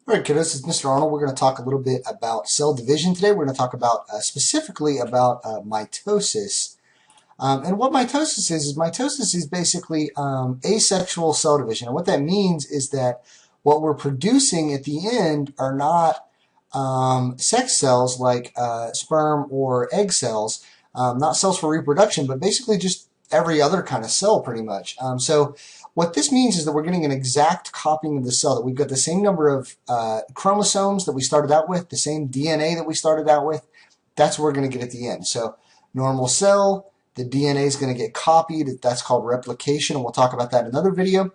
All right, kiddos, it's Mr. Arnold. We're going to talk a little bit about cell division today. We're going to talk about specifically about mitosis. And what mitosis is basically asexual cell division. And what that means is that what we're producing at the end are not sex cells like sperm or egg cells, not cells for reproduction, but basically just every other kind of cell pretty much. So what this means is that we're getting an exact copying of the cell, that we've got the same number of chromosomes that we started out with, the same DNA that we started out with. That's what we're going to get at the end. So normal cell, the DNA is going to get copied. That's called replication, and we'll talk about that in another video.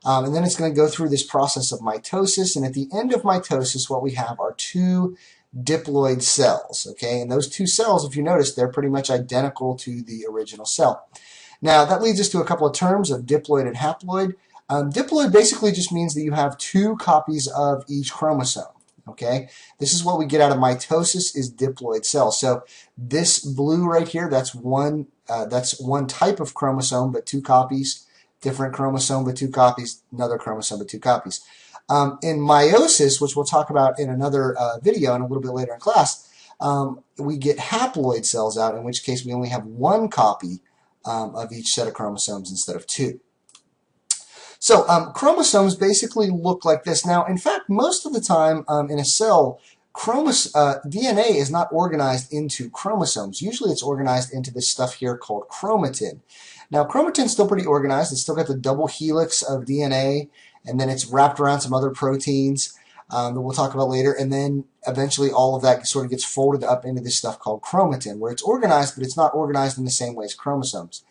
And then it's going to go through this process of mitosis, and at the end of mitosis, what we have are two diploid cells, okay? And those two cells, if you notice, they're pretty much identical to the original cell. Now, that leads us to a couple of terms of diploid and haploid. Diploid basically just means that you have two copies of each chromosome, okay? This is what we get out of mitosis, is diploid cells. So this blue right here, that's one type of chromosome, but two copies. Different chromosome, but two copies. Another chromosome, but two copies. In meiosis, which we'll talk about in another video and a little bit later in class, we get haploid cells out, in which case we only have one copy of each set of chromosomes instead of two. So chromosomes basically look like this. Now, in fact, most of the time in a cell, DNA is not organized into chromosomes. Usually it's organized into this stuff here called chromatin. Now, chromatin's still pretty organized. It's still got the double helix of DNA, and then it's wrapped around some other proteins that we'll talk about later, and then eventually all of that sort of gets folded up into this stuff called chromatin, where it's organized, but it's not organized in the same way as chromosomes.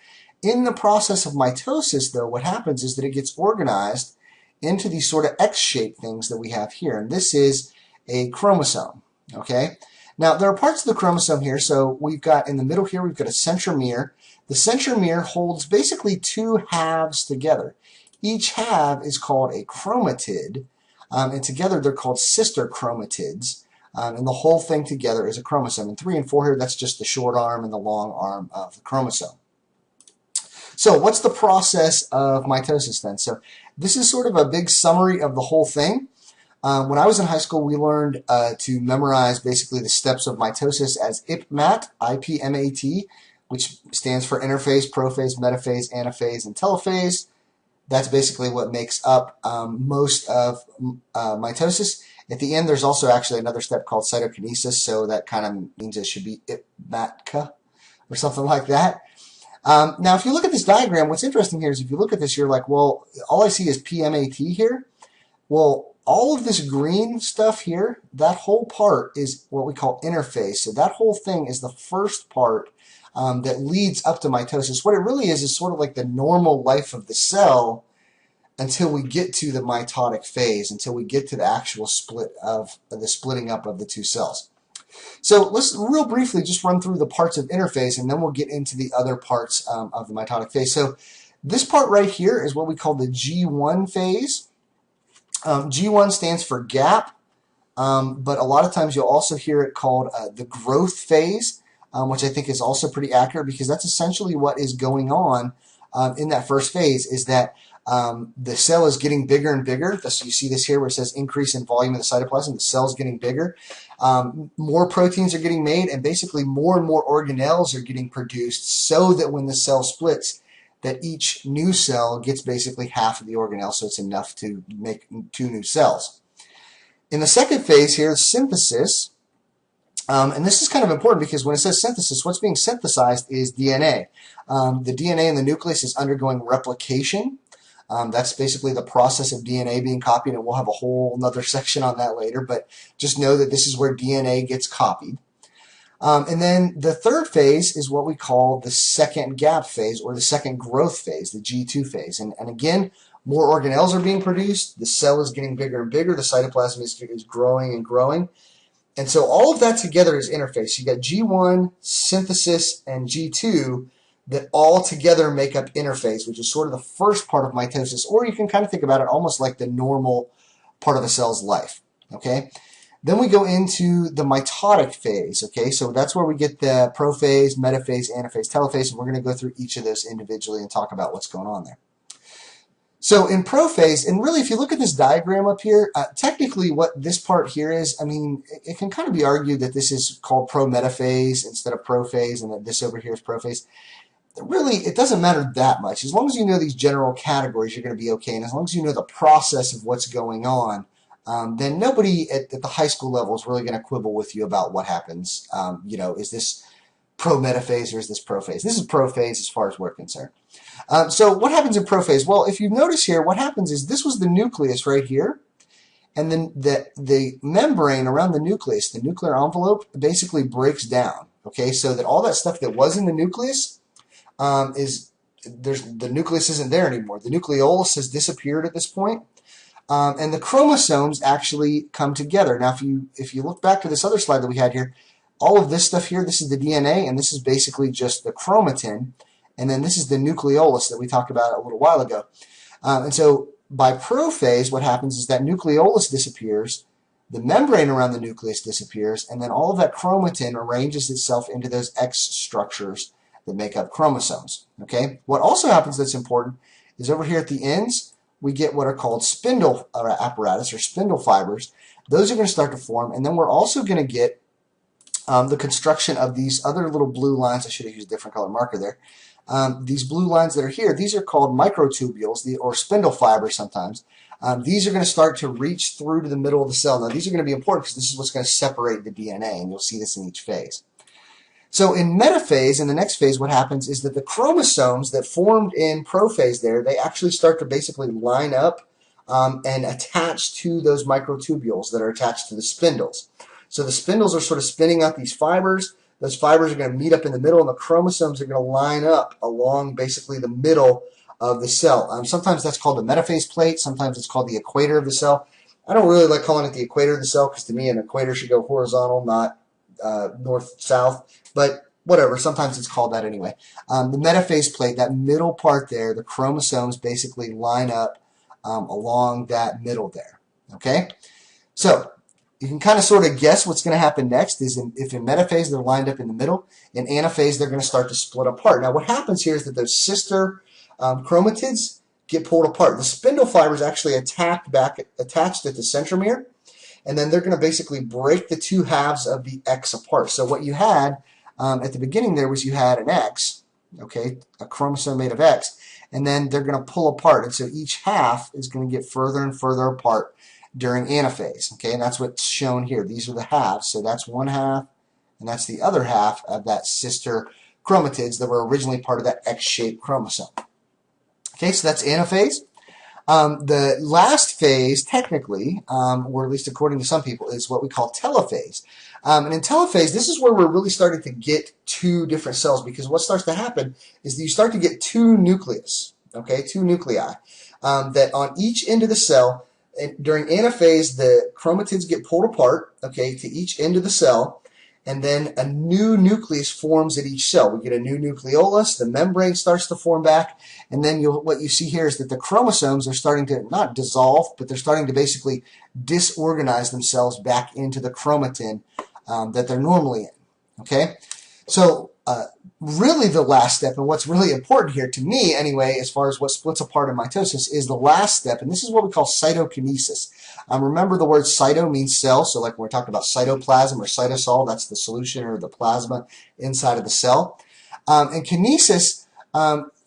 In the process of mitosis, though, what happens is that it gets organized into these sort of X-shaped things that we have here, and this is a chromosome, okay? Now, there are parts of the chromosome here, so we've got, in the middle here, we've got a centromere. The centromere holds basically two halves together. Each half is called a chromatid, and together they're called sister chromatids, and the whole thing together is a chromosome. And 3 and 4 here, that's just the short arm and the long arm of the chromosome. So what's the process of mitosis then? So this is sort of a big summary of the whole thing. When I was in high school, we learned to memorize basically the steps of mitosis as IPMAT, I-P-M-A-T, which stands for Interphase, Prophase, Metaphase, Anaphase, and Telophase. That's basically what makes up most of mitosis. At the end, there's also actually another step called cytokinesis, so that kind of means it should be IPMATKA or something like that. Now, if you look at this diagram, what's interesting here is if you look at this, you're like, well, all I see is PMAT here. Well, all of this green stuff here, that whole part is what we call interphase. So that whole thing is the first part that leads up to mitosis. What it really is sort of like the normal life of the cell until we get to the mitotic phase, until we get to the actual splitting up of the two cells. So let's real briefly just run through the parts of interphase, and then we'll get into the other parts of the mitotic phase. So this part right here is what we call the G1 phase. G1 stands for gap, but a lot of times you'll also hear it called the growth phase, which I think is also pretty accurate, because that's essentially what is going on in that first phase, is that the cell is getting bigger and bigger. So you see this here where it says increase in volume of the cytoplasm. The cell's getting bigger. More proteins are getting made, and basically more and more organelles are getting produced, so that when the cell splits, that each new cell gets basically half of the organelle, so it's enough to make two new cells. In the second phase here, synthesis, and this is kind of important because when it says synthesis, what's being synthesized is DNA. The DNA in the nucleus is undergoing replication. That's basically the process of DNA being copied, and we'll have a whole another section on that later, but just know that this is where DNA gets copied. And then the third phase is what we call the second gap phase, or the second growth phase, the G2 phase. And again, more organelles are being produced, the cell is getting bigger and bigger, the cytoplasm is growing and growing. And so all of that together is interphase. You got G1, synthesis, and G2 that all together make up interphase, which is sort of the first part of mitosis, or you can kind of think about it almost like the normal part of a cell's life, okay? Then we go into the mitotic phase, okay? So that's where we get the prophase, metaphase, anaphase, telophase, and we're going to go through each of those individually and talk about what's going on there. So in prophase, and really if you look at this diagram up here, technically what this part here is, I mean, it can kind of be argued that this is called pro-metaphase instead of prophase, and that this over here is prophase. Really, it doesn't matter that much. As long as you know these general categories, you're going to be okay. And as long as you know the process of what's going on, then nobody at the high school level is really going to quibble with you about what happens. You know, is this pro-metaphase or is this prophase? This is prophase as far as we're concerned. So what happens in prophase? Well, if you notice here, what happens is this was the nucleus right here. And then the membrane around the nucleus, the nuclear envelope, basically breaks down. Okay, so that all that stuff that was in the nucleus the nucleus isn't there anymore. The nucleolus has disappeared at this point. And the chromosomes actually come together. Now, if you look back to this other slide that we had here, all of this stuff here, this is the DNA, and this is basically just the chromatin. And then this is the nucleolus that we talked about a little while ago. And so by prophase, what happens is that nucleolus disappears, the membrane around the nucleus disappears, and then all of that chromatin arranges itself into those X structures that make up chromosomes. Okay. What also happens that's important is over here at the ends, we get what are called spindle apparatus or spindle fibers. Those are going to start to form, and then we're also going to get the construction of these other little blue lines. I should have used a different color marker there. These blue lines that are here, these are called microtubules, or spindle fibers sometimes. These are going to start to reach through to the middle of the cell. Now, these are going to be important because this is what's going to separate the DNA, and you'll see this in each phase. So in metaphase, in the next phase, what happens is that the chromosomes that formed in prophase there, they actually start to basically line up and attach to those microtubules that are attached to the spindles. So the spindles are sort of spinning out these fibers. Those fibers are going to meet up in the middle, and the chromosomes are going to line up along basically the middle of the cell. Sometimes that's called the metaphase plate. Sometimes it's called the equator of the cell. I don't really like calling it the equator of the cell because to me an equator should go horizontal, not north-south, but whatever, sometimes it's called that anyway. The metaphase plate, that middle part there, the chromosomes basically line up along that middle there, okay? So you can kind of sort of guess what's going to happen next is if in metaphase they're lined up in the middle, in anaphase they're going to start to split apart. Now what happens here is that those sister chromatids get pulled apart. The spindle fiber is actually attached at the centromere, and then they're going to basically break the two halves of the X apart. So what you had at the beginning there was you had an X, okay, a chromosome made of X, and then they're going to pull apart. And so each half is going to get further and further apart during anaphase, okay, and that's what's shown here. These are the halves. So that's one half, and that's the other half of that sister chromatids that were originally part of that X-shaped chromosome. Okay, so that's anaphase. The last phase, technically, or at least according to some people, is what we call telophase. And in telophase, this is where we're really starting to get two different cells, because what starts to happen is that you start to get two nucleus, okay, two nuclei, that on each end of the cell, and during anaphase, the chromatids get pulled apart, okay, to each end of the cell, and then a new nucleus forms at each cell. We get a new nucleolus, the membrane starts to form back, and then what you see here is that the chromosomes are starting to not dissolve, but they're starting to basically disorganize themselves back into the chromatin that they're normally in, okay? So really the last step, and what's really important here to me anyway, as far as what splits apart in mitosis, is the last step, and this is what we call cytokinesis. Remember the word cyto means cell, so like when we're talking about cytoplasm or cytosol, that's the solution or the plasma inside of the cell. And kinesis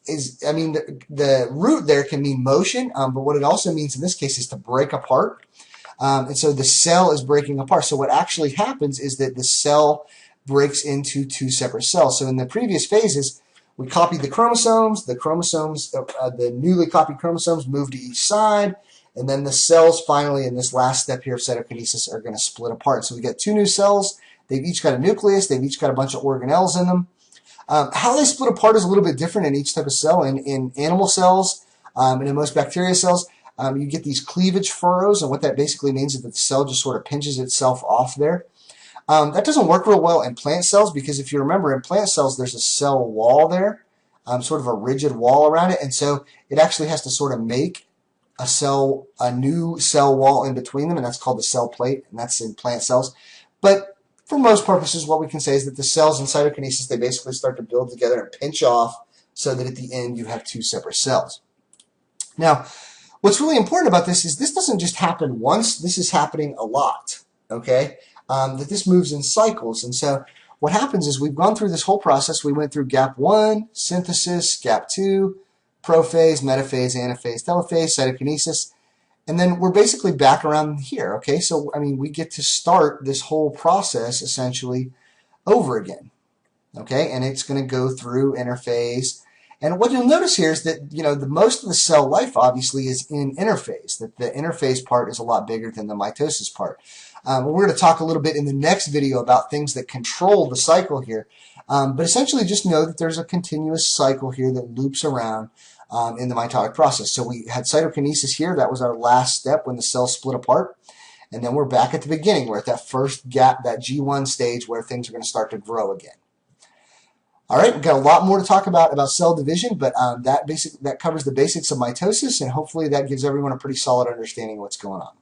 is, I mean, the root there can mean motion, but what it also means in this case is to break apart. And so the cell is breaking apart. So what actually happens is that the cell breaks into two separate cells. So in the previous phases, we copied the chromosomes, the newly copied chromosomes move to each side, and then the cells finally in this last step here of cytokinesis are going to split apart. So we get two new cells, they've each got a nucleus, they've each got a bunch of organelles in them. How they split apart is a little bit different in each type of cell. In animal cells, and in most bacteria cells, you get these cleavage furrows, and what that basically means is that the cell just sort of pinches itself off there. That doesn't work real well in plant cells, because if you remember, in plant cells there's a cell wall there, sort of a rigid wall around it, and so it actually has to sort of make a new cell wall in between them, and that's called the cell plate, and that's in plant cells. But for most purposes, what we can say is that the cells in cytokinesis, they basically start to build together and pinch off so that at the end you have two separate cells. Now, What's really important about this is this doesn't just happen once, this is happening a lot, okay? That this moves in cycles. And so what happens is we've gone through this whole process. We went through gap 1, synthesis, gap 2, prophase, metaphase, anaphase, telophase, cytokinesis, and then we're basically back around here, okay? So, I mean, we get to start this whole process essentially over again, okay? And it's going to go through interphase. And what you'll notice here is that, you know, the most of the cell life obviously is in interphase, that the interphase part is a lot bigger than the mitosis part. We're going to talk a little bit in the next video about things that control the cycle here. But essentially just know that there's a continuous cycle here that loops around in the mitotic process. So we had cytokinesis here. That was our last step when the cell split apart. And then we're back at the beginning. We're at that first gap, that G1 stage where things are going to start to grow again. All right, we've got a lot more to talk about cell division, but that covers the basics of mitosis, and hopefully that gives everyone a pretty solid understanding of what's going on.